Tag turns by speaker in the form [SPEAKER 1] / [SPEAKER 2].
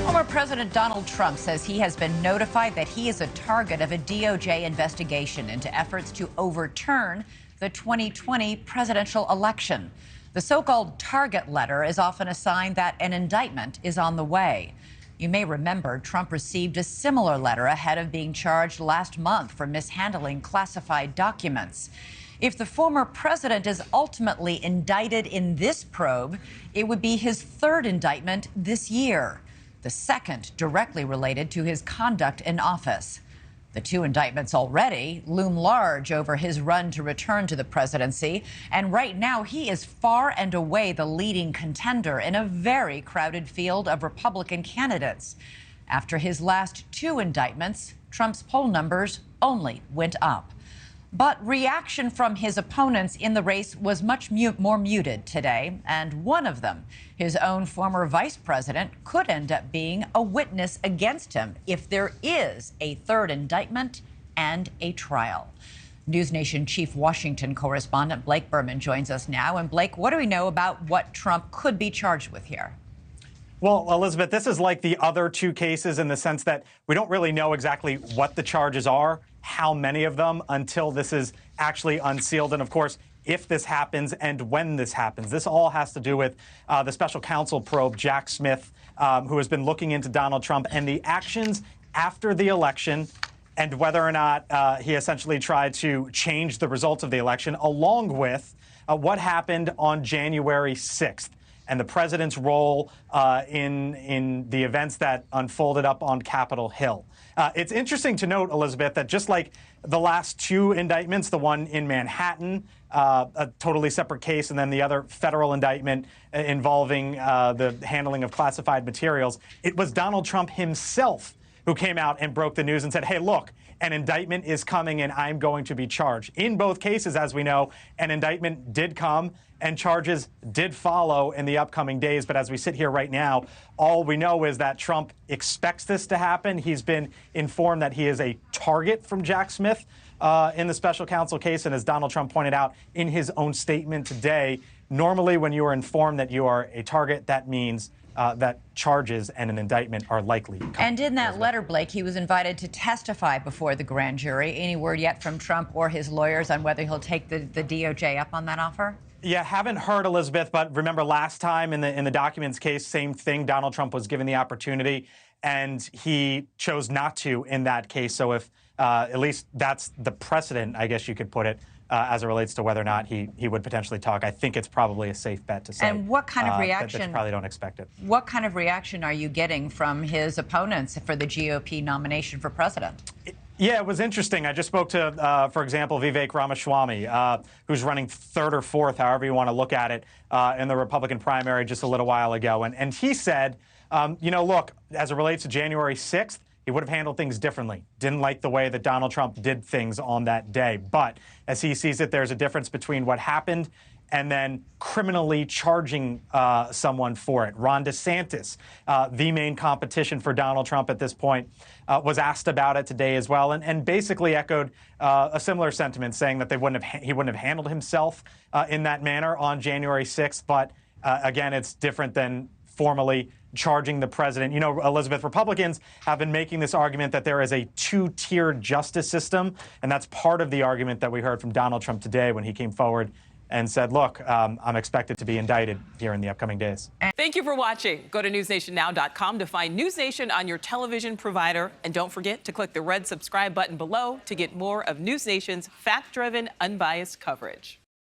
[SPEAKER 1] Former President Donald Trump says he has been notified that he is a target of a DOJ investigation into efforts to overturn the 2020 presidential election. The so-called target letter is often a sign that an indictment is on the way. You may remember Trump received a similar letter ahead of being charged last month for mishandling classified documents. If the former president is ultimately indicted in this probe, it would be his third indictment this year, the second directly related to his conduct in office. The two indictments already loom large over his run to return to the presidency, and right now he is far and away the leading contender in a very crowded field of Republican candidates. After his last two indictments, Trump's poll numbers only went up. But reaction from his opponents in the race was much more muted today, and one of them, his own former vice president, could end up being a witness against him if there is a third indictment and a trial. NewsNation chief Washington correspondent Blake Berman joins us now. And Blake, what do we know about what Trump could be charged with here?
[SPEAKER 2] Well, Elizabeth, this is like the other two cases in the sense that we don't really know exactly what the charges are, how many of them, until this is actually unsealed. And of course, if this happens and when this happens, this all has to do with the special counsel probe, Jack Smith, who has been looking into Donald Trump and the actions after the election and whether or not he essentially tried to change the results of the election, along with what happened on January 6th. And the president's role in the events that unfolded up on Capitol Hill. It's interesting to note, Elizabeth, that just like the last two indictments, the one in Manhattan, a totally separate case, and then the other federal indictment involving the handling of classified materials, it was Donald Trump himself who came out and broke the news and said, hey, look, an indictment is coming and I'm going to be charged. In both cases, as we know, an indictment did come and charges did follow in the upcoming days. But as we sit here right now, all we know is that Trump expects this to happen. He's been informed that he is a target from Jack Smith in the special counsel case. And as Donald Trump pointed out in his own statement today, normally when you are informed that you are a target, that means that charges and an indictment are likely coming.
[SPEAKER 1] And in that letter, Blake, he was invited to testify before the grand jury. Any word yet from Trump or his lawyers on whether he'll take the DOJ up on that offer?
[SPEAKER 2] Yeah, haven't heard, Elizabeth, but remember last time in the documents case, same thing. Donald Trump was given the opportunity and he chose not to in that case. So if at least that's the precedent, I guess you could put it, as it relates to whether or not he would potentially talk. I think it's probably a safe bet to say.
[SPEAKER 1] And what kind of reaction?
[SPEAKER 2] That you probably don't expect it.
[SPEAKER 1] What kind of reaction are you getting from his opponents for the GOP nomination for president?
[SPEAKER 2] Yeah, it was interesting. I just spoke to, for example, Vivek Ramaswamy, who's running third or fourth, however you want to look at it, in the Republican primary just a little while ago. And he said, you know, look, as it relates to January 6th, he would have handled things differently. Didn't like the way that Donald Trump did things on that day. But as he sees it, there's a difference between what happened and then criminally charging someone for it. Ron DeSantis, the main competition for Donald Trump at this point, was asked about it today as well, and basically echoed a similar sentiment, saying that he wouldn't have handled himself in that manner on January 6th. But again, it's different than formally charging the president. You know, Elizabeth, Republicans have been making this argument that there is a two-tiered justice system, and that's part of the argument that we heard from Donald Trump today when he came forward and said, look, I'm expected to be indicted here in the upcoming days.
[SPEAKER 3] Thank you for watching. Go to newsnationnow.com to find News Nation on your television provider. And don't forget to click the red subscribe button below to get more of News Nation's fact-driven, unbiased coverage.